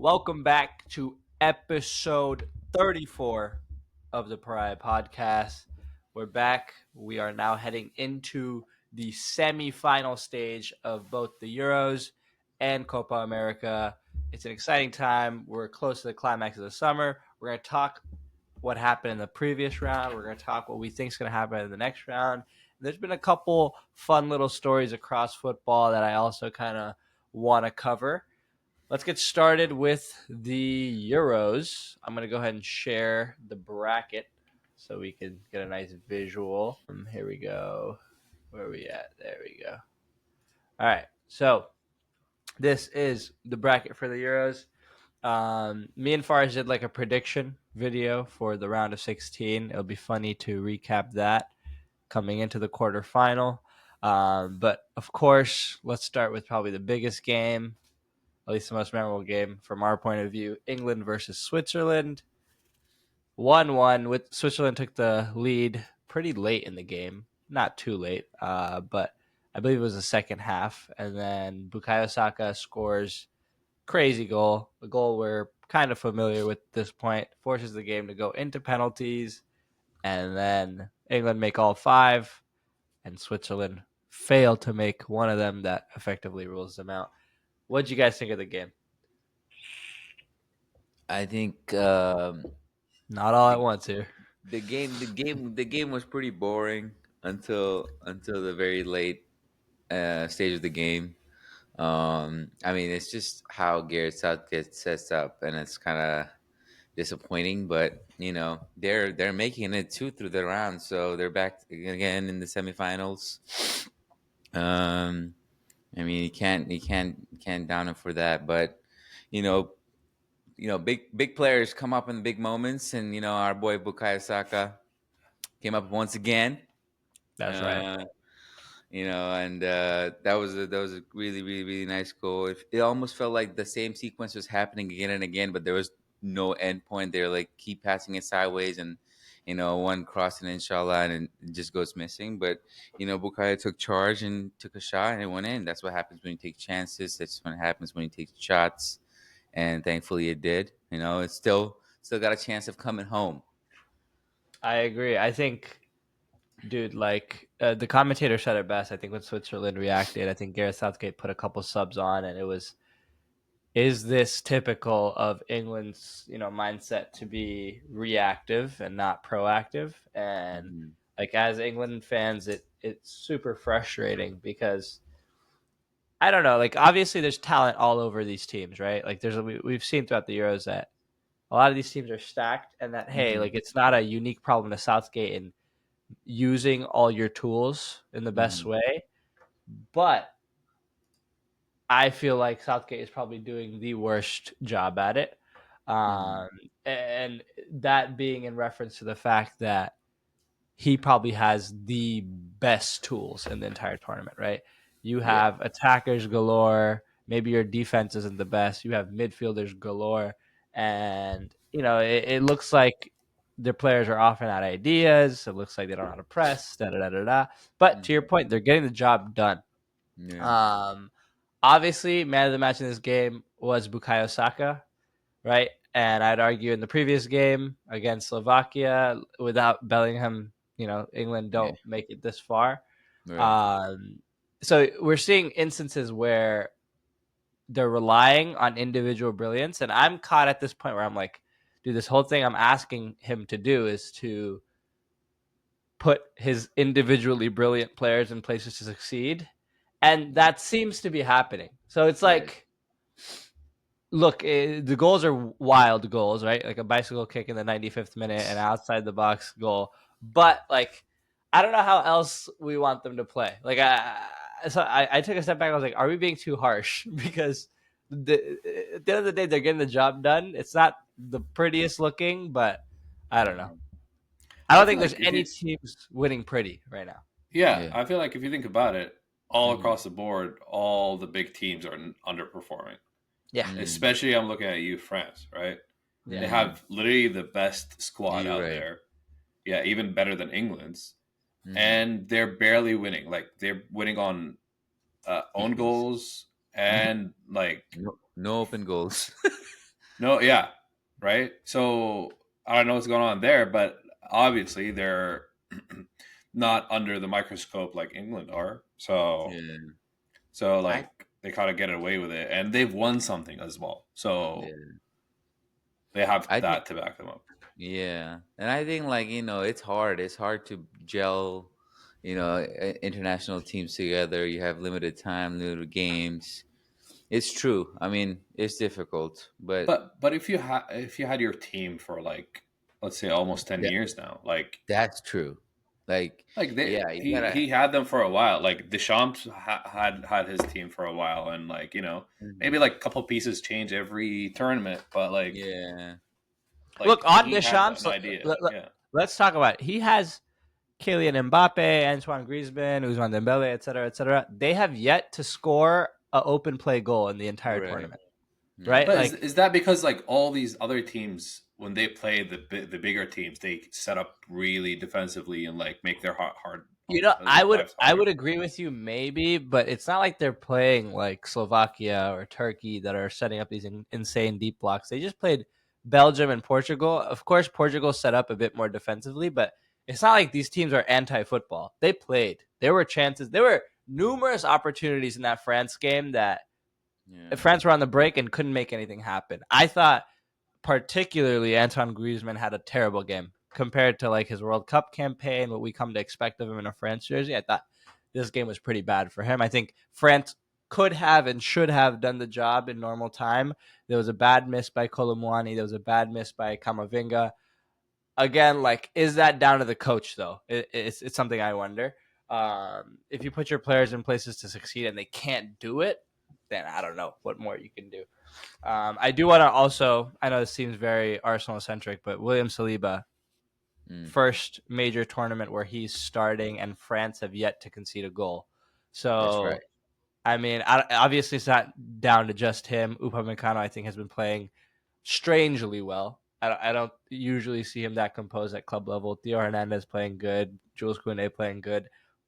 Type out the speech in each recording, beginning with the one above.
Welcome back to episode 34 of the Pariah Podcast. We're back. We are now heading into the semi-final stage of both the Euros and Copa America. It's an exciting time. We're close to the climax of the summer. We're going to talk what happened in the previous round. We're going to talk what we think is going to happen in the next round. There's been a couple fun little stories across football that I also kind of want to cover. Let's get started with the Euros. I'm going to go ahead and share the bracket so we can get a nice visual. Here we go. Where are we at? There we go. All right. So this is the bracket for the Euros. Me and Faraz did like a prediction video for the round of 16. It'll be funny to recap that coming into the quarterfinal. But of course, let's start with probably the biggest game, at least the most memorable game from our point of view, England versus Switzerland. 1-1 with Switzerland took the lead pretty late in the game. Not too late, but I believe it was the second half. And then Bukayo Saka scores crazy goal, a goal we're kind of familiar with at this point, forces the game to go into penalties, and then England make all five, and Switzerland fail to make one of them that effectively rules them out. What did you guys think of the game? I think Not all at once here. the game was pretty boring until the very late stage of the game. I mean, it's just how Garrett Southgate sets up, and it's kind of disappointing. But they're making it through the round, so they're back again in the semifinals. Um, I mean, you can't down him for that, but you know, big players come up in big moments, and our boy Bukayo Saka came up once again. That's right. Uh, and that was a really really really nice goal. It almost felt like the same sequence was happening again and again, but there was no end point. They're like keep passing it sideways, and one crossing inshallah, and it just goes missing. But Bukayo took charge and took a shot, and it went in. That's what happens when you take chances. That's what happens when you take shots, and thankfully it did. It's still got a chance of coming home. I agree. I think, dude, like the commentator said it best. I think when Switzerland reacted, I think Gareth Southgate put a couple subs on, and it was, is this typical of England's mindset to be reactive and not proactive? And Mhm. like as England fans, it's super frustrating because I don't know. Like obviously, there's talent all over these teams, right? Like we've seen throughout the Euros that a lot of these teams are stacked, and that hey, Mhm. like it's not a unique problem to Southgate in using all your tools in the best Mhm. way. But I feel like Southgate is probably doing the worst job at it. Mhm. Um, and that being in reference to the fact that he probably has the best tools in the entire tournament, right? You Yeah. have attackers galore. Maybe your defense isn't the best. You have midfielders galore. And, it looks like their players are often out of ideas. It looks like they don't know how to press, da da da da da. But to your Mhm. point, they're getting the job done. Yeah. Um, Obviously, man of the match in this game was Bukayo Saka, right? And I'd argue in the previous game against Slovakia, without Bellingham, England Yeah. don't make it this far. Right. Um, so we're seeing instances where they're relying on individual brilliance, and I'm caught at this point where I'm like, dude, this whole thing I'm asking him to do is to put his individually brilliant players in places to succeed, and Yeah. that seems to be happening. So it's Right. like, look, the goals are wild goals, right? Like a bicycle kick in the 95th minute, and outside the box goal. But like, I don't know how else we want them to play. Like, I took a step back. I was like, are we being too harsh? Because at the end of the day, they're getting the job done. It's not the prettiest looking, but I don't know. Mhm. I I don't feel think there's like if any you, teams winning pretty right now. yeah, Yeah. I feel like if you think about it, all Mhm. across the board, all the big teams are underperforming. Yeah, Mhm. Especially, I'm looking at you, France, right? yeah, They Mhm. have literally the best squad You're out right. there. Yeah, even better than England's, Mhm. and they're barely winning. Like they're winning on own PKs. goals and like No open goals. No, yeah, right. So I don't know what's going on there, but obviously they're not under the microscope like England are. Yeah. So I like they kind of get away with it, and they've won something as well. So yeah. they have I think that to back them up. yeah. And I think like, it's hard. It's hard to gel, international teams together. You have limited time, limited games. It's true. I mean, it's difficult, but But if you had your team for like, let's say, almost 10 years now, that's true. Like, like they yeah, you he gotta. had them for a while. Like Deschamps had his team for a while, and like maybe Mhm. like a couple pieces change every tournament, but Yeah, Look, on he had Deschamps, an idea. Yeah, let's talk about it. He has Kylian Mbappe, Antoine Griezmann, Ousmane Dembele, et cetera, et cetera. They have yet to score an open play goal in the entire right. tournament, Yeah, right? but is Like, is that because like all these other teams when they play the bigger teams they set up really defensively and like make their lives I hard? would agree with you maybe, but it's not like they're playing like Slovakia or Turkey that are setting up these insane deep blocks. They just played Belgium and Portugal. Of course, Portugal set up a bit more defensively, but it's not like these teams are anti-football. They played. There were chances. There were numerous opportunities in that France game that yeah, France were on the break and couldn't make anything happen. I thought particularly Antoine Griezmann had a terrible game compared to like his World Cup campaign, what we come to expect of him in a France jersey. I thought this game was pretty bad for him. I think France could have and should have done the job in normal time. There was a bad miss by Colomwani. There was a bad miss by Kamavinga. Again, like, is that down to the coach though? It's something I wonder. If you put your players in places to succeed and they can't do it, then I don't know what more you can do. I do want to also, I know this seems very Arsenal centric, but William Saliba, mm, first major tournament where he's starting and France have yet to concede a goal. that's right. So, I mean, obviously it's not down to just him. Upamecano, I think, has been playing strangely well. I don't usually see him that composed at club level. Theo Hernandez playing good, Jules Koundé playing good,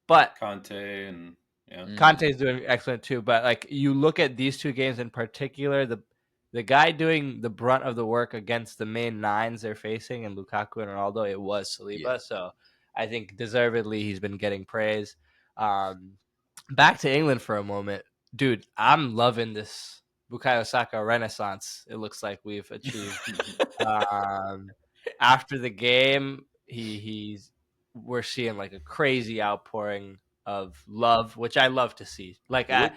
but Conte and yeah, Conte Hmm. is doing excellent too. But like you look at these two games in particular, the guy doing the brunt of the work against the main nines they're facing, and Lukaku and Ronaldo, it was Yeah, Saliba. So I think deservedly he's been getting praise. Um, Back to England for a moment, dude. I'm loving this Bukayo Saka renaissance. It looks like we've achieved. Um, After the game, he's we're seeing like a crazy outpouring of love, which I love to see. Like, what?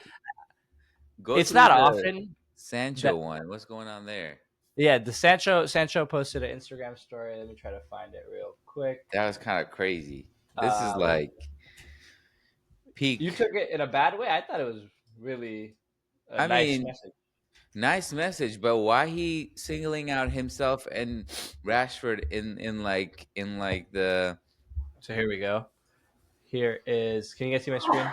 Go it's through not the often Sancho that one. What's going on there? yeah, the Sancho posted an Instagram story. Let me try to find it real quick. That was kind of crazy. This is Let like You peak. took it in a bad way. I thought it was really a I nice mean, message. nice message, but why he singling out himself and Rashford in like the So here we go. Here is. Can you guys see my screen?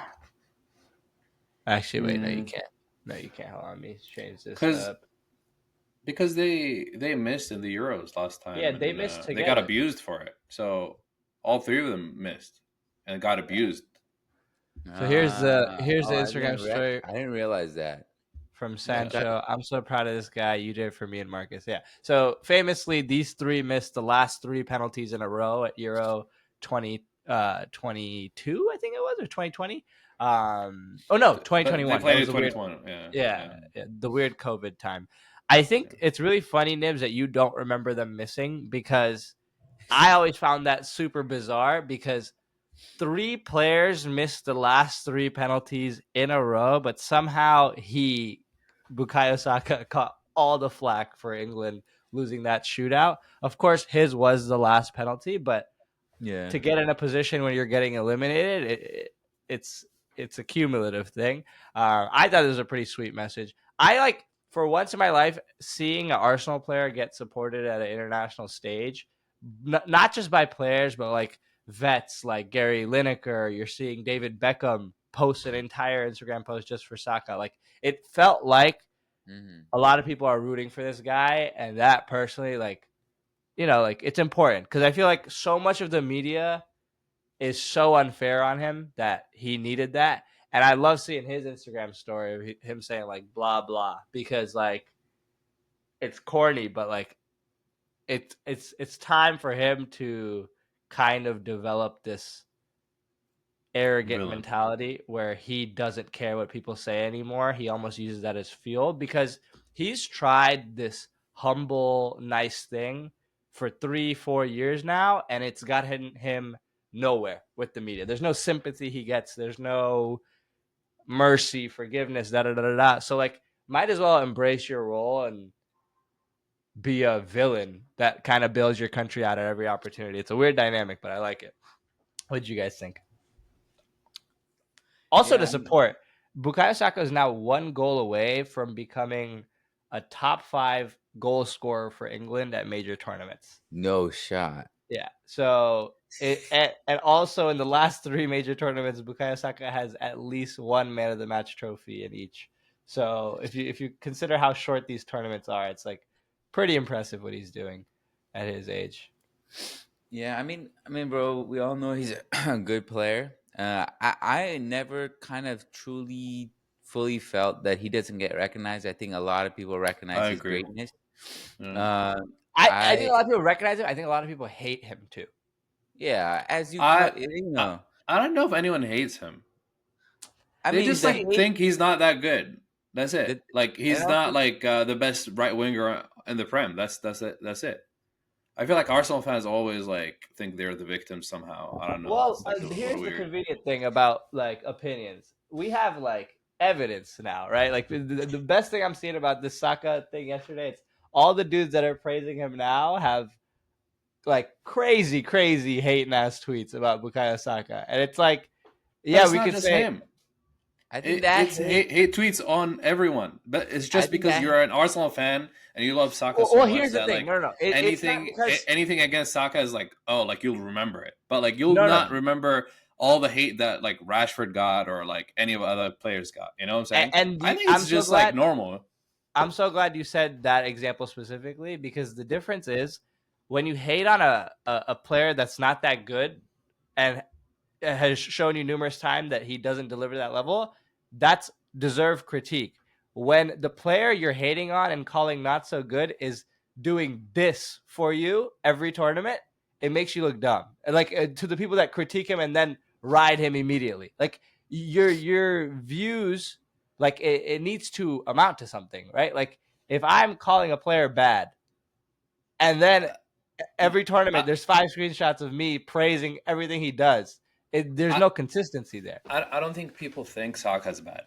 Actually, wait. No, you mm, can't. No, you can't. Hold on. Let me change this because up. they missed in the Euros last Yeah, time, they and missed they got together. abused for it. So all three of them missed and got abused. So here's the oh Instagram story I didn't realize that. from I Yeah, thought Sancho. I'm so proud of this guy. You did it for me and Marcus. Yeah. So famously, these three missed the last three penalties in a row at Euro 2022, I think it was, or 2020. Oh no, but they 2021. That played in was the weird. 2020. Yeah, Yeah, yeah, yeah, the weird COVID time. I yeah. think it's really funny, Nibs, that you don't remember them missing because I always found that super bizarre because three players missed the last three penalties in a row, but somehow Bukayo Saka, caught all the flack for England losing that shootout. Of course, his was the last penalty, but yeah. to get in a position when you're getting eliminated, it's it's a cumulative thing. I thought it was a pretty sweet message. I like for once in my life seeing an Arsenal player get supported at an international stage, not just by players, but like vets like Gary Lineker. You're seeing David Beckham post an entire Instagram post just for Saka. Like it felt like Hmm. a lot of people are rooting for this guy, and that personally, like like it's important because I feel like so much of the media is so unfair on him that he needed that. And I love seeing his Instagram story of him saying like blah blah because like it's corny, but like it's time for him to kind of develop this arrogant Villain. mentality where he doesn't care what people say anymore. He almost uses that as fuel because he's tried this humble, nice thing for 3-4 years now, and it's gotten him nowhere with the media. There's no sympathy he gets. There's no mercy, forgiveness, da da da da da. So like, might as well embrace your role and be a villain that kind of bails your country out at every opportunity. It's a weird dynamic, but I like it. What did you guys think? Also, to Yeah, support, Bukayo Saka is now 1 goal away from becoming a top 5 goal scorer for England at major tournaments. no shot. Yeah. So and also in the last 3 major tournaments, Bukayo Saka has at least one man of the match trophy in each. So if you consider how short these tournaments are, it's like pretty impressive what he's doing at his age. Yeah, I mean, bro, we all know he's a good player. I never kind of truly fully felt that he doesn't get recognized. I think a lot of people recognize I his agree. greatness. Yeah. Uh, I think I a lot of people recognize him. I think a lot of people hate him too. yeah, as you I, put, you I know, I don't know if anyone hates him. I They mean just the like hate, think he's not that good. That's it. the, Like and he's not also like the best right winger in the Prem. That's it. That's it. I feel like Arsenal fans always like think they're the victims somehow. I don't know. Well, It's like a little here's the weird. convenient thing about like opinions. We have like evidence now, right? Like the best thing I'm seeing about this Saka thing yesterday, it's all the dudes that are praising him now have like crazy hating ass tweets about Bukayo Saka, and it's like, But yeah, it's we not could just say him. I think that It's hate, hate tweets on everyone. But it's I just think because that you're an Arsenal fan and you love Saka so well, much here's the that thing. like No. It's not because anything against Saka is like, oh, like you'll remember it. But like you'll no. not remember all the hate that like Rashford got or like any of other players got. You know what I'm saying? I think it's just like normal. I'm so glad you said that example specifically because the difference is when you hate on a player that's not that good and has shown you numerous times that he doesn't deliver that level, that's deserved critique. When the player you're hating on and calling not so good is doing this for you every tournament, it makes you look dumb. Like to the people that critique him and then ride him immediately. Like your views, like it needs to amount to something, right? Like if I'm calling a player bad and then every tournament I, there's 5 screenshots of me praising everything he does. There's I no consistency there. I don't think people think Saka's bad.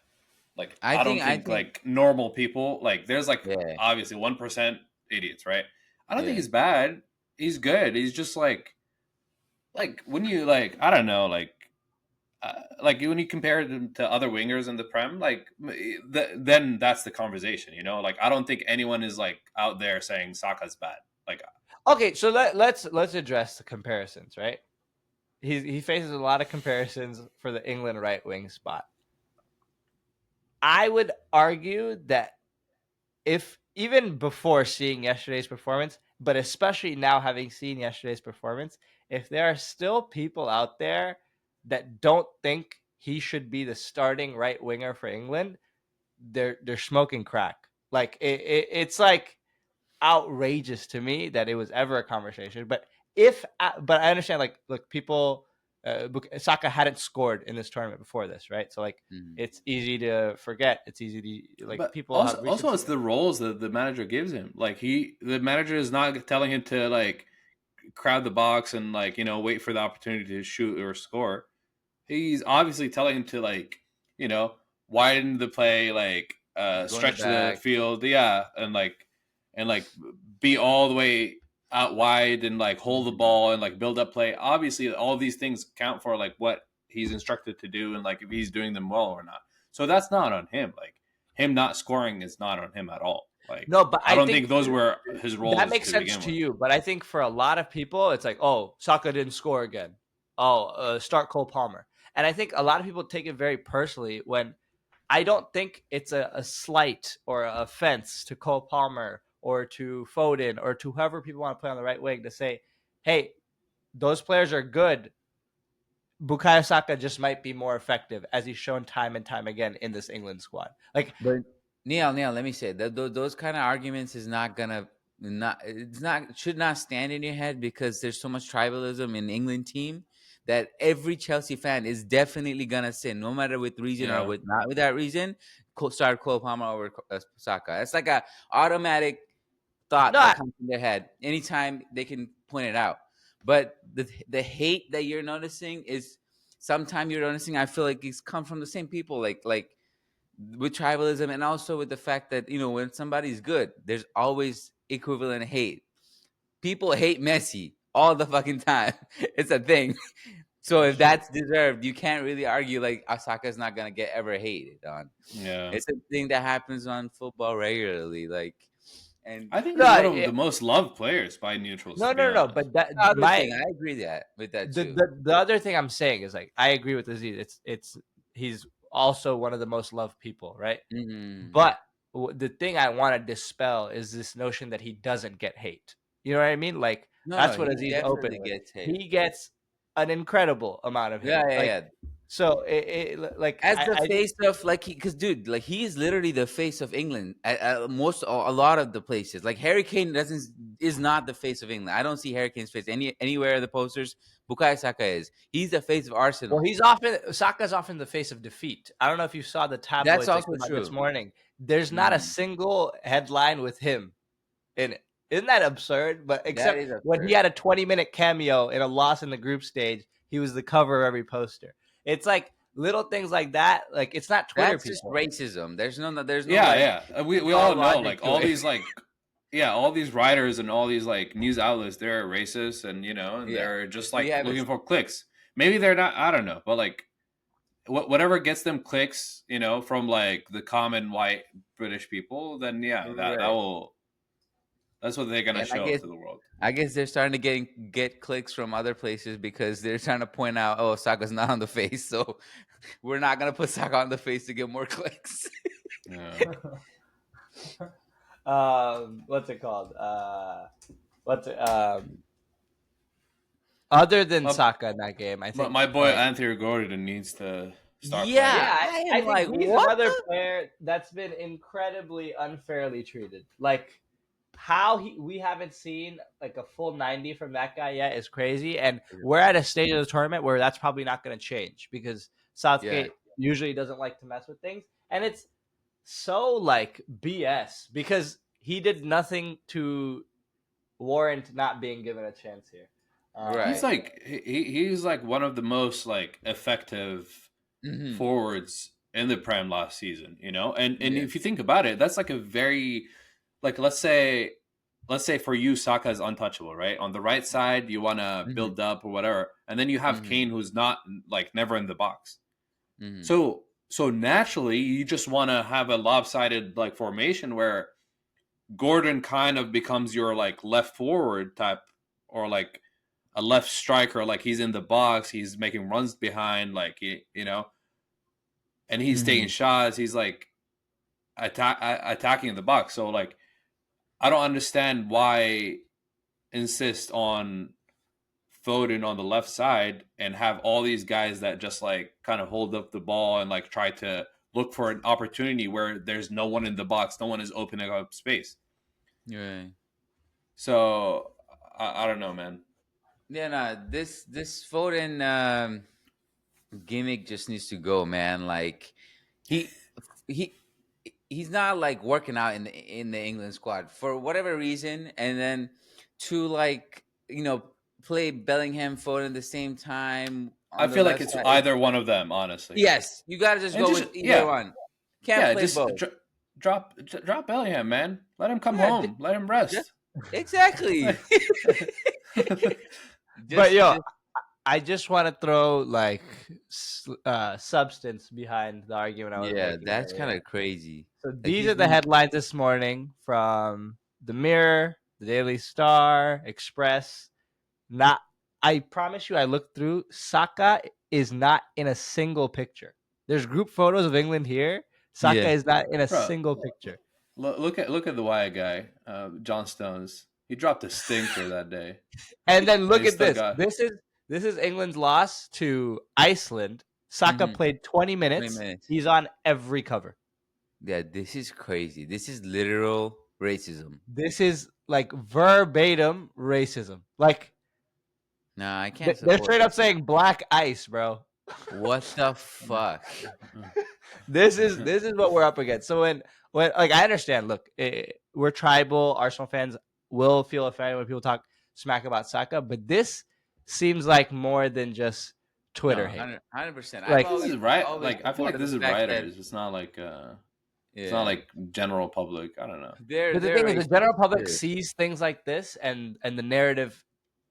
Like I I don't think I think think like normal people like there's like yeah, obviously 1% idiots, right? I don't think yeah. he's bad. He's good. He's just like when you like I don't know like when you compare them to other wingers in the Prem, like then that's the conversation, you know. Like I don't think anyone is like out there saying Saka's bad. Like Okay, so let's address the comparisons, right? He faces a lot of comparisons for the England right wing spot. I would argue that if even before seeing yesterday's performance, but especially now having seen yesterday's performance, if there are still people out there that don't think he should be the starting right winger for England, they're smoking crack. Like it's like outrageous to me that it was ever a conversation. But I understand like look people. Saka hadn't scored in this tournament before this, right? So like Mhm. it's easy to forget. It's easy to like but people also have also recency. it's the roles that the manager gives him. Like the manager is not telling him to like crowd the box and like, you know, wait for the opportunity to shoot or score. He's obviously telling him to like, you know, widen the play, like Go in the stretch the back. field, yeah, and like be all the way out wide and like hold the Mhm. ball and like build up play. Obviously, all these things count for like what he's instructed to do and like if he's doing them well or not. So that's not on him. Like him not scoring is not on him at all. Like No, but I I don't think think those were his that roles makes to sense begin to with. you. But I think for a lot of people, it's like, oh, Saka didn't score again. Oh, start Cole Palmer. And I think a lot of people take it very personally when I don't think it's a slight or a offense to Cole Palmer or to Foden or to whoever people want to play on the right wing to say, hey, those players are good. Bukayo Saka just might be more effective as he's shown time and time again in this England squad. Like But Neil, let me say that those kind of arguments is not should not stand in your head, because there's so much tribalism in England team that every Chelsea fan is definitely gonna say, no matter with reason or Yeah. with not with that reason, start Cole Palmer over Saka. It's like a automatic thought No, that comes in their head anytime they can point it out. But the hate that you're noticing is sometimes you're noticing. I feel like it's come from the same people, like with tribalism, and also with the fact that when somebody's good, there's always equivalent hate. People hate Messi all the fucking time. It's a thing. So if that's deserved, you can't really argue like Osaka's not gonna get ever hated on. Yeah. It's a thing that happens on football regularly. Like, and I think he's no, one of the most loved players by neutrals, no, to be no, no. honest. But that the other my thing, I agree with that the, too. the other thing I'm saying is like I agree with Aziz. It's he's also one of the most loved people, right? Mm-hmm. But the thing I want to dispel is this notion that he doesn't get hate. You know what I mean? Like No, that's what he Aziz opened definitely with. gets hate. He gets an incredible amount of hate. Yeah, yeah, Like yeah. so, like As the I face of, like, because dude, like, he's literally the face of England at a lot of the places. Like, Harry Kane is not the face of England. I don't see Harry Kane's face anywhere in the posters. Bukayo Saka is. He's the face of well, Arsenal. Saka's often the face of defeat. I don't know if you saw the That's tabloids that also came out this true. morning. There's not a Mhm. single headline with him in it. Isn't that absurd? But That except is when he absurd. had a 20-minute cameo in a loss in the group stage, he was the cover of every poster. It's like little things like that. Like it's not Twitter That's just people. racism. There's no Yeah, like yeah. We all all know, logic like, to all it. these, like, yeah, all these writers and all these, like, news outlets, they're racist, and and Yeah, they're just, we like, have it. looking for clicks. Maybe they're not, I don't know, but, like, whatever gets them clicks, from, like, the common white British people, then yeah, Right. that's what they're gonna And show to the world. I guess they're starting to get clicks from other places because they're trying to point out, oh, Saka's not on the face, so we're not gonna put Saka on the face to get more clicks. Yeah. What's it called? What's it, other than Saka in that game, I think My boy Anthony Gordon needs to start playing. Yeah, I I am like, think he's what? another player that's been incredibly unfairly treated. Like how we haven't seen like a full 90 from that guy yet is crazy. And we're at a stage of the tournament where that's probably not going to change because Southgate usually doesn't like to mess with things. And it's so like BS because he did nothing to warrant not being given a chance here. Right. He's like he's like one of the most, like, effective Mhm. forwards in the Prem last season, and Yeah. if you think about it, that's like a very, like, let's say for you, Saka is untouchable, right? On the right side, you want to Mhm. build up or whatever, and then you have Mhm. Kane, who's not, like, never in the box. Mhm. So naturally, you just want to have a lopsided, like, formation where Gordon kind of becomes your, like, left forward type, or like a left striker, like he's in the box, he's making runs behind, like, and he's taking Mhm. shots, he's like attacking the box. So, like, I don't understand why insist on Foden on the left side and have all these guys that just, like, kind of hold up the ball and, like, try to look for an opportunity where there's no one in the box, no one is opening up space. Right. So I don't know, man. Yeah, no, this Foden gimmick just needs to go, man. Like, he he he's not, like, working out in the England squad for whatever reason, and then to, like, play Bellingham, Foden at the same time I on the feel like left it's side. either one of them, honestly. Yes, you gotta just And go just, with either yeah, one. Can't play just both. drop Bellingham, man. Let him come Yeah, home. Let him rest. exactly. But yo, I just want to throw like substance behind the argument I was yeah, making. that's earlier. kind of crazy. So Like, these he's are the headlines this morning from the Mirror, the Daily Star, Express. Not, I promise you, I looked through. Saka is not in a single picture. There's group photos of England here. Saka Yeah. is not in a Bro, single picture. look at the Wyatt guy, John Stones. He dropped a stinker that day. And then look he at still this. got- This is England's loss to Iceland. Saka Mhm. played 20 20 minutes. minutes. He's on every cover. Yeah, this is crazy. This is literal racism. This is like verbatim racism. Like Nah, I can't they're support straight up this. saying black ice, bro. What the fuck? This is what we're up against. So when like I understand, look, we're tribal. Arsenal fans will feel offended when people talk smack about Saka, but this seems like more than just No, Twitter hate. 100%. Like This is right. always Like I feel like supported this the is fact that writers. It's not like yeah, general public. I don't know. but the they're thing is, the racist. general public Period. sees things like this, and the narrative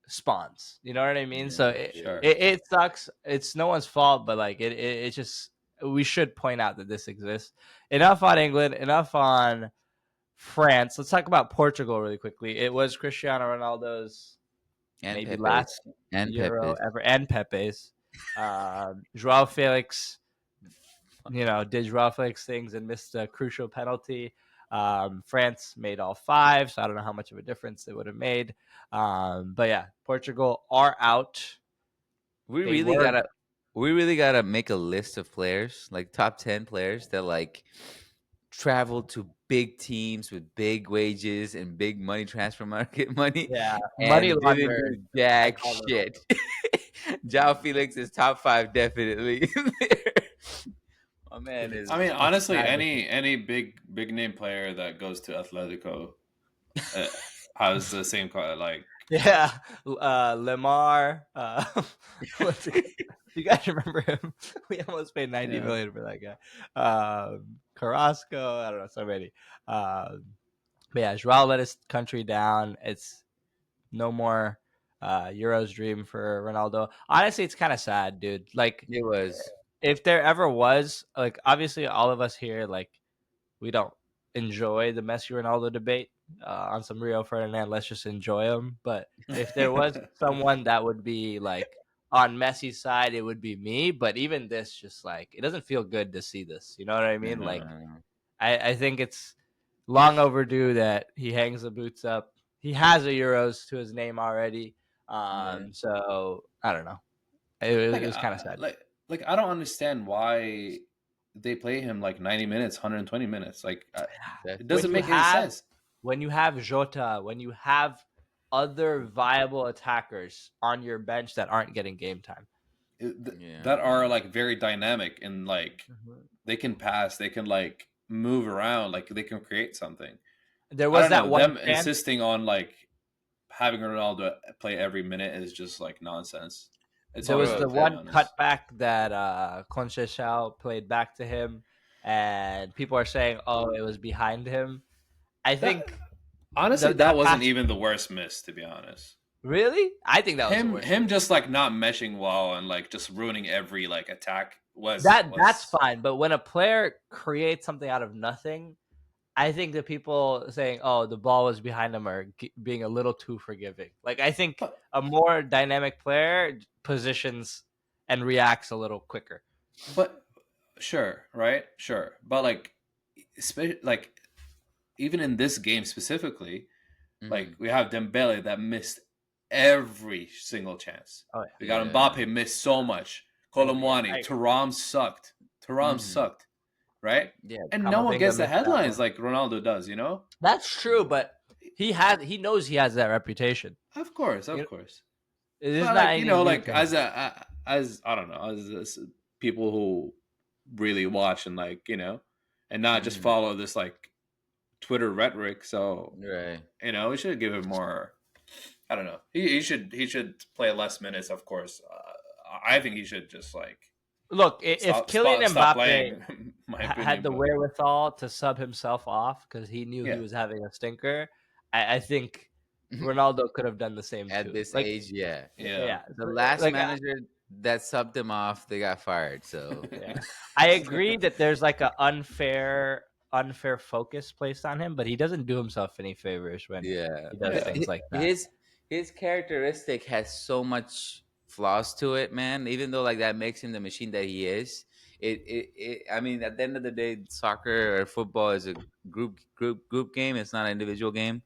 spawns. You know what I mean? So Yeah, it, yeah. Sure. it, it sucks. It's no one's fault, but like it just we should point out that this exists. Enough on England. Enough on France. Let's talk about Portugal really quickly. It was Cristiano Ronaldo's And maybe Pepe's last and Euro Pepe's. ever, and Pepe's. Joao Felix, did Joao Felix things and missed a crucial penalty. France made all five, so I don't know how much of a difference it would have made. But yeah, Portugal are out. We They really were, gotta we really gotta make a list of players, like top 10 players that like travel to big teams with big wages and big money transfer market money yeah, money and didn't launderers. do I jack call them. shit. Jao Felix is top 5 definitely. My man is I mean, A honestly, sniper. any big name player that goes to Atletico uh, has the same like. Yeah, Lemar. What's it, you guys remember him? We almost paid 90 Yeah. million for that guy. Carrasco. I don't know, so many. But yeah, Joao let his country down. It's no more Euros dream for Ronaldo. Honestly, it's kind of sad, dude. Like, it was if there ever was, like, obviously, all of us here, like, we don't enjoy the Messi Ronaldo debate on some Rio Ferdinand. Let's just enjoy him. But if there was someone that would be like on Messi's side, it would be me. But even this, just like it doesn't feel good to see this. You know what I mean? Yeah. Like I think it's long overdue that he hangs the boots up. He has a Euros to his name already. yeah. So I don't know. It was kind of sad. Like I don't understand why they play him like 90 minutes, 120 minutes. Like it When doesn't you make any have sense. when you have Jota, when you have other viable attackers on your bench that aren't getting game time. Yeah. That are like very dynamic and like they can pass, they can like move around, like they can create something. There I was don't that know. one Them chance. insisting on like having Ronaldo play every minute is just like nonsense. It's There all was Bro, the joke, to be one honest. cutback that Conceição played back to him, and people are saying, "Oh, it was behind him." I That think honestly, that that wasn't pass. even the worst miss, to be honest. Really, I think that was the worst. Him just like not meshing well and like just ruining every like attack That's was fine, but when a player creates something out of nothing, I think the people saying, "Oh, the ball was behind him," are being a little too forgiving. Like I think but a more dynamic player positions and reacts a little quicker. but sure, right? Sure. But like even in this game specifically, like mhm. we have Dembele that missed every single chance. Oh We got Yeah. Mbappe missed so much. yeah, Colomwani, Thuram sucked. Thuram Mhm. sucked, right? Yeah. And no one Kamavinga gets the missed that headlines one. like Ronaldo does, you know? That's true, but he knows he has that reputation. Of You course. It is But not like anything new like to him. as I don't know, as people who really watch and like and not just Mhm. follow this like Twitter rhetoric. So Right. we should give him more. I don't know. He should play less minutes, of course. I think he should just like Look, if Kylian stop Mbappe playing. My had opinion, the but wherewithal to sub himself off because he knew he yeah, was having a stinker, I think Ronaldo could have done the same At too. this Like, age, yeah. yeah. yeah, The last like manager that subbed him off, they got fired. So yeah, I agree that there's like an unfair focus placed on him, but he doesn't do himself any favors when yeah, he does Yeah. things like that. his characteristic has so much flaws to it, man. Even though like that makes him the machine that he is, it I mean, at the end of the day, soccer or football is a group game. It's not an individual game,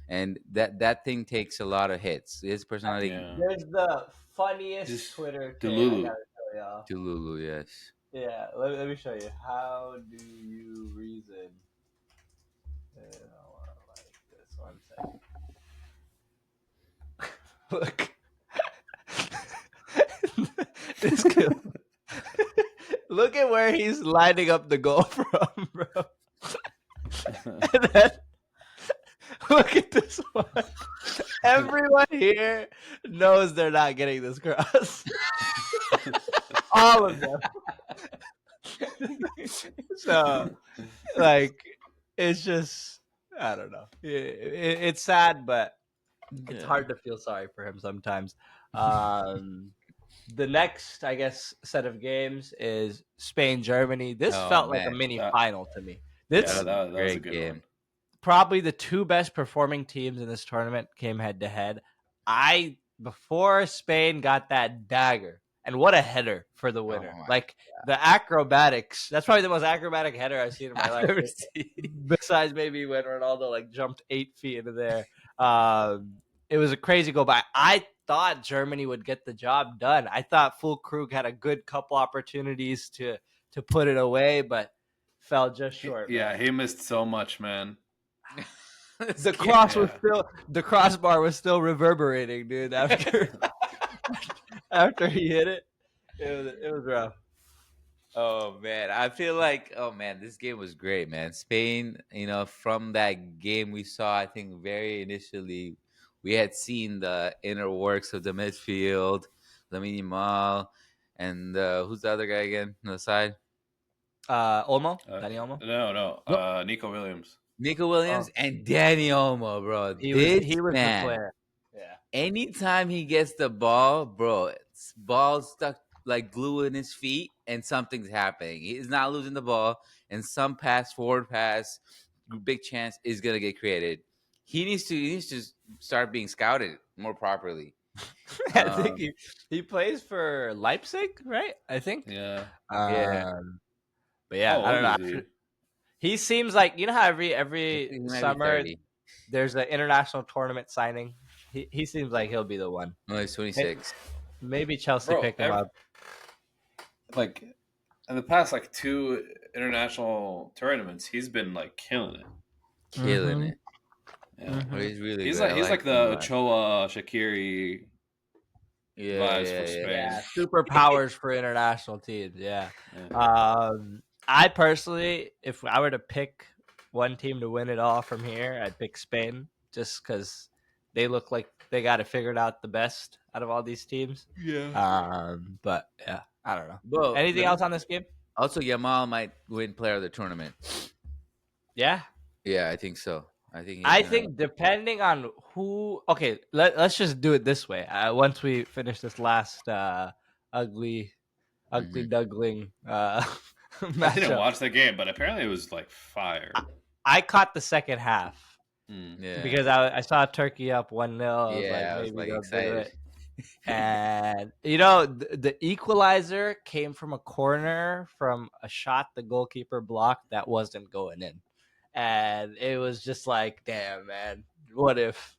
and that thing takes a lot of hits. His personality, Yeah. There's the funniest Just Twitter thing I Delulu. gotta tell y'all. to Lulu, yes. Yeah, let me show you. How do you reason? Like this. 1 second. Look. This kid. Look at where he's lining up the goal from, bro. And then look at this one. Everyone here knows they're not getting this cross. All of them. So, like, it's just, I don't know. It's sad, but it's Yeah. hard to feel sorry for him sometimes. The next, I guess, set of games is Spain Germany. This Oh felt like a man, mini That, final to me. that yeah, This was a that was a great good one. game. probably the two best performing teams in this tournament came head to head. Before Spain got that dagger, and what a header for the winner! Oh my, Like the acrobatics. That's probably the most acrobatic header I've seen in my I've life. ever seen. Besides maybe when Ronaldo like jumped 8 feet into there. It was a crazy goal, but I thought Germany would get the job done. I thought Fulkrug had a good couple opportunities to put it away, but fell just short, Yeah, man. he missed so much, man. This The game- the crossbar was still reverberating, dude. After he hit it, it was rough. Oh man, I feel like this game was great, man. Spain, from that game we saw, I think very initially we had seen the inner works of the midfield, Lamine Yamal, and who's the other guy again on the side? Olmo, Danny Olmo. No, No, Nico Williams. Nico Williams Oh, and Danny Olmo, bro. he This was the man, player. Yeah. anytime he gets the ball, bro, it's ball stuck like glue in his feet, and something's happening. He's not losing the ball, and some forward pass, big chance is gonna get created. He needs to start being scouted more properly. I think Um, he plays for Leipzig, right? I think. Yeah. yeah, But yeah, How I don't old know. is he? He seems like how I every think he might be summer 30. there's an international tournament signing. He seems like he'll be the one. No, he's May- 26. Maybe Chelsea Bro, pick him up. like in the past like two international tournaments, he's been like killing it. Killing Mhm. it. Yeah. Oh, he's really He's good. like I he's like like him a the lot. Ochoa Shaqiri Yeah, vibes yeah, for yeah. Spain. Yeah, superpowers for international teams. Yeah. Yeah. I personally, if I were to pick one team to win it all from here, I'd pick Spain just because they look like they got it figured out the best out of all these teams. Yeah. But yeah, I don't know. Bro, Anything else on this game? also Yamal might win player of the tournament. Yeah, Yeah, I think so. I think he's I gonna. think depending on who. Okay, let's just do it this way. Once we finish this last ugly Mhm. duckling I didn't matchup, watch the game, but apparently it was like fire. I caught the second half. Mm. Yeah, Because I saw Turkey up 1-0. I was like, yeah, I was maybe like they'll do excited. it. And the equalizer came from a corner from a shot the goalkeeper blocked that wasn't going in, and it was just like, damn, man, what if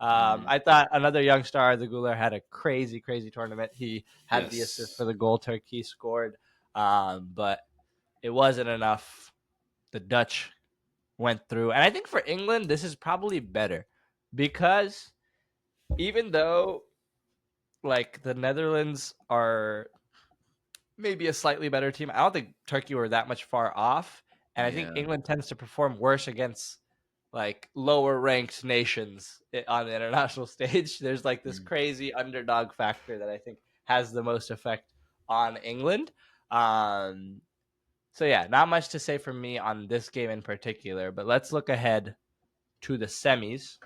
I thought another young star, the Guler, had a crazy tournament. He had the assist for Yes. the goal Turkey scored, but it wasn't enough. The Dutch went through. And I think for England, this is probably better because even though like the Netherlands are maybe a slightly better team, I don't think Turkey were that much far off. And I think Yeah. England tends to perform worse against like lower ranked nations on the international stage. There's like this Mm. crazy underdog factor that I think has the most effect on England. Um, so yeah, not much to say from me on this game in particular, but let's look ahead to the semis.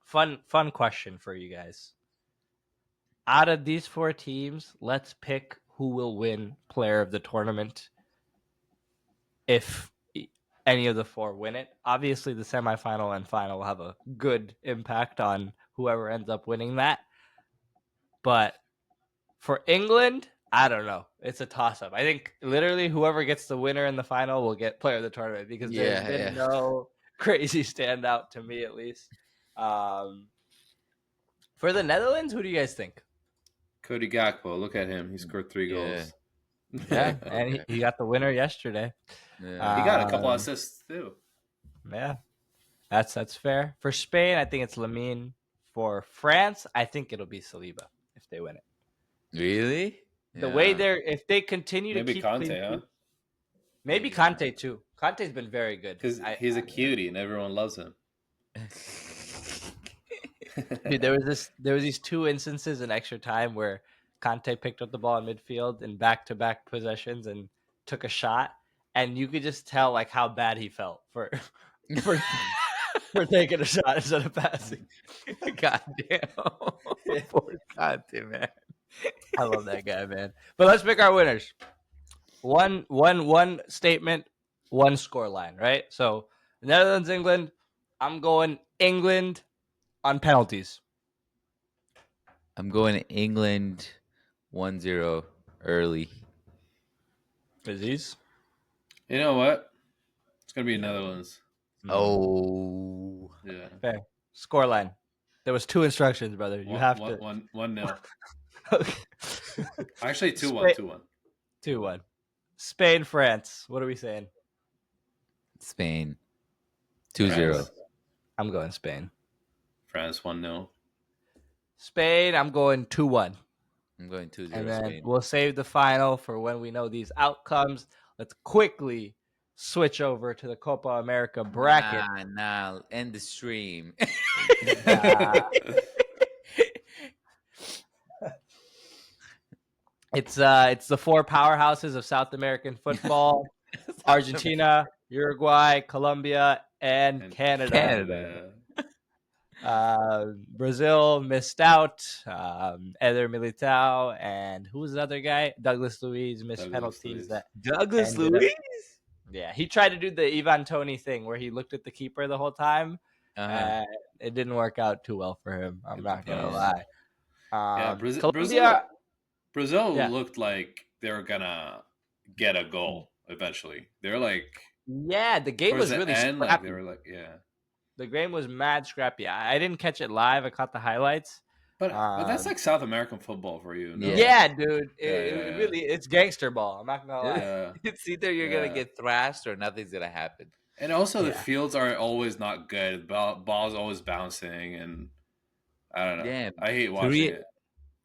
Fun question for you guys. Out of these four teams, let's pick who will win player of the tournament if any of the four win it. Obviously, the semifinal and final will have a good impact on whoever ends up winning that. But for England, I don't know. It's a toss up. I think literally whoever gets the winner in the final will get player of the tournament because there's Yeah, been yeah. no crazy standout to me, at least. For the Netherlands, who do you guys think? Cody Gakpo, look at him. He scored 3 Yeah. goals. Yeah, and Okay. he got the winner yesterday. He got a Yeah. couple assists too. Yeah, that's fair. For Spain, I think it's Lamine. For France, I think it'll be Saliba if they win it. Really? The way Yeah. if they continue to Maybe keep Conte, clean huh? sheets, maybe Maybe Conte too. Conte's been very good. Because he's a cutie and everyone loves him. Dude, there was these two instances in extra time where Conte picked up the ball in midfield in back-to-back possessions and took a shot, and you could just tell like how bad he felt for for for taking a shot instead of passing. God damn. Poor Conte, man. I love that guy, man. But let's pick our winners. One statement, one score line, right? So Netherlands, England. I'm going England on penalties. I'm going to England 1-0 early. Aziz. You know what? It's gonna be Netherlands. Oh. Yeah. Fair. Score line. There was two instructions, brother. You have to. 1-0. Okay. Actually, 2-1. Spain- 2-1. 2-1. Spain, France. What are we saying? Spain 2-0. France. I'm going Spain. France 1-0. Spain, I'm going 2-1. I'm going 2-0 And then Spain. we'll save the final for when we know these outcomes. Let's quickly switch over to the Copa America bracket. Nah, end the stream. It's the four powerhouses of South American football: Argentina, Uruguay, Colombia, and Canada. Brazil missed out. Eder Militao and who was the other guy? Douglas Luiz missed Douglas penalties. Luiz. That Douglas ended up- Luiz? Yeah, he tried to do the Ivan Toney thing where he looked at the keeper the whole time. Uh-huh. It didn't work out too well for him. I'm not gonna Yeah. lie. Brazil. Colombia, Brazil Yeah. looked like they were gonna get a goal eventually. They're like yeah, the game towards was the really end, like scrappy. they were like, yeah. The game was mad scrappy. I didn't catch it live. I caught the highlights. But that's Um, like South American football for you, no? Yeah, dude. It Yeah. really it's gangster ball. I'm not gonna lie. Yeah. It's either you're Yeah. gonna get thrashed or nothing's gonna happen. And also the Yeah. fields are always not good. Ball's always bouncing, and I don't know. Damn. I hate watching it.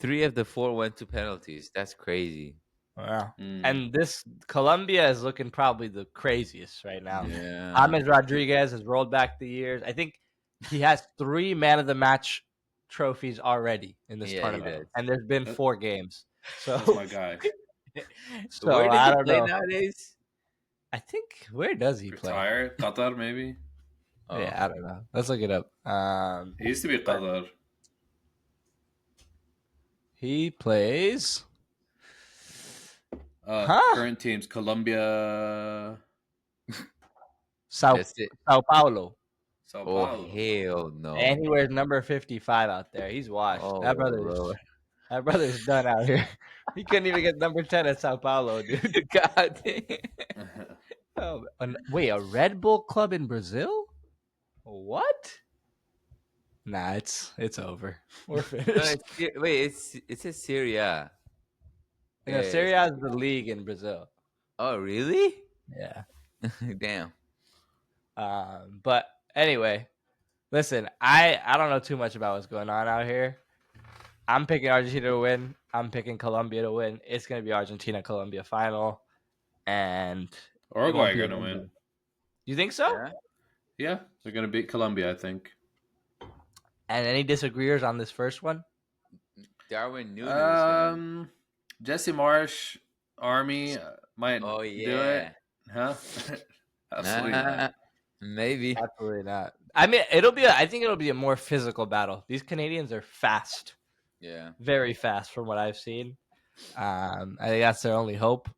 3 of the 4 went to penalties. That's crazy. Yeah. Mm. And this Colombia is looking probably the craziest right now. Yeah. James Rodriguez has rolled back the years. I think he has 3 man of the match trophies already in this Yeah, he tournament, does. and there's been 4 games. That's So, my guy. so Where does I he don't play know. nowadays? I think where does he play? Retire? Qatar, maybe? Oh. Yeah, I don't know. Let's look it up. He used to be Qatar. He plays. Huh? Current teams: Colombia, Sao That's it. Paulo, Sao Oh, Paulo. hell no. and he wears number 55 out there. He's washed. Oh, that brother's done out here. He couldn't even get number 10 at Sao Paulo, dude. God damn. Oh, wait, a Red Bull club in Brazil? What? Nah, it's over. We're No, finished. it says Syria. You know, Yeah, Serie A is the league in Brazil. Oh, really? Yeah. Damn. But anyway, listen, I don't know too much about what's going on out here. I'm picking Argentina to win. I'm picking Colombia to win. It's gonna be Argentina-Colombia final, and Uruguay be are a gonna win. win. You think so? Yeah. Yeah, they're gonna beat Colombia, I think. And any disagreeers on this first one? Darwin Nunes. gonna- Jesse Marsh, Army might Oh do yeah. it, huh? Absolutely not. Maybe. Absolutely not. I mean, I think it'll be a more physical battle. These Canadians are fast, Yeah. very fast from what I've seen. I think that's their only hope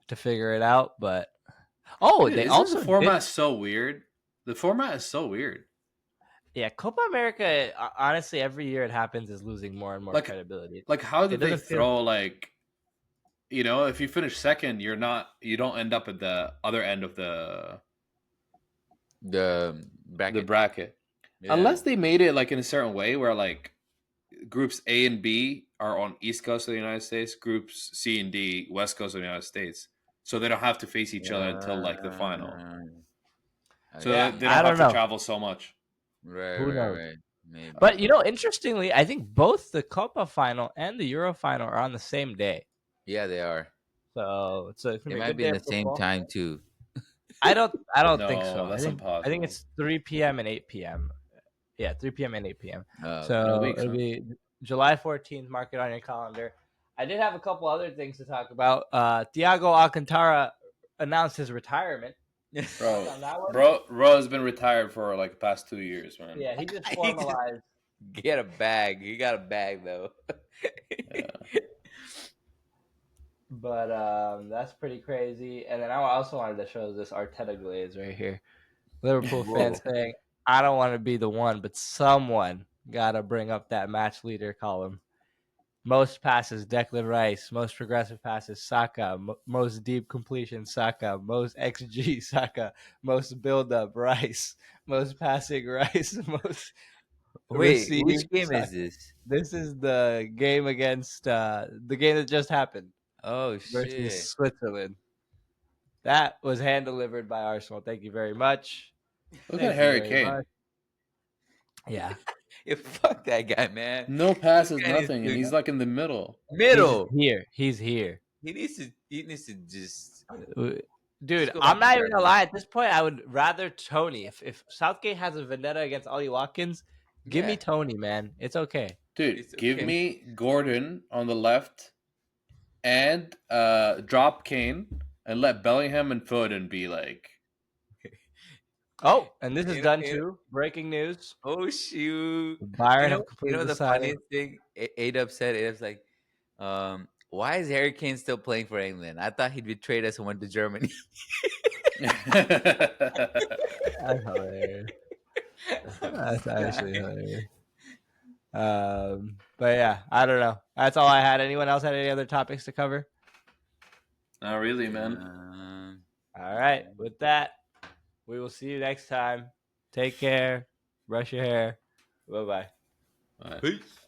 to figure it out. But Dude, they isn't also the format so weird. The format is so weird. Yeah, Copa America. Honestly, every year it happens is losing more and more Like- credibility. Like, how did they doesn't feel- throw like? You know, if you finish second, you don't end up at the other end of the bracket. bracket. Yeah. Unless they made it like in a certain way where like groups A and B are on East Coast of the United States, groups C and D West Coast of the United States, so they don't have to face each other until like the final. I So Yeah, they see. I don't have don't to know. travel so much. Who knows? Right. Maybe. But you know, interestingly, I think both the Copa final and the Euro final are on the same day. Yeah, they are. So it's gonna It be a might good be day in of the same football. time too. I don't think No, so. that's I think impossible. it's 3 p.m. and 8 p.m. Yeah, 3 p.m. and 8 p.m. Okay. In a So week, it'll huh? be July 14th. Mark it on your calendar. I did have a couple other things to talk about. Thiago Alcantara announced his retirement. Thoughts Bro, on that one? bro has been retired for like the past 2 years, man. Yeah, he just He just formalized. get a bag. He got a bag though. Yeah. But that's pretty crazy. And then I also wanted to show this Arteta glaze right here. Liverpool fans Whoa. saying, I don't want to be the one, but someone got to bring up that match leader column. Most passes, Declan Rice. Most progressive passes, Saka. Most deep completion, Saka. Most XG, Saka. Most build up, Rice. Most passing, Rice. Most Wait, which receive, game Saka. is this? This is the game against the game that just happened Oh versus shit. Switzerland. That was hand delivered by Arsenal. Thank you very much. Look at Thank you Harry very Kane. much. Yeah. Yeah, fuck that guy, man. No This passes, guy needs nothing, and to he's like in the middle. middle. He's here. He needs to just Dude, go I'm back to not even gonna Germany. lie. At this point, I would rather Tony. If Southgate has a vendetta against Ollie Watkins, give me Yeah, Tony, man. It's okay. Dude, it's give okay. me Gordon on the left and drop Kane and let Bellingham and Foden be like. Oh, and this is You know, done you know, too. Breaking news: oh shoot. Bayern have completed the The signing. funniest thing, Adub said, Adub's like, why is Harry Kane still playing for England? I thought he'd betrayed us and went to Germany. That's hilarious. That's actually Dying. hilarious. But yeah, I don't know. That's all I had. Anyone else had any other topics to cover? Not really, man. All right. With that, we will see you next time. Take care. Brush your hair. Bye bye. Bye. Peace.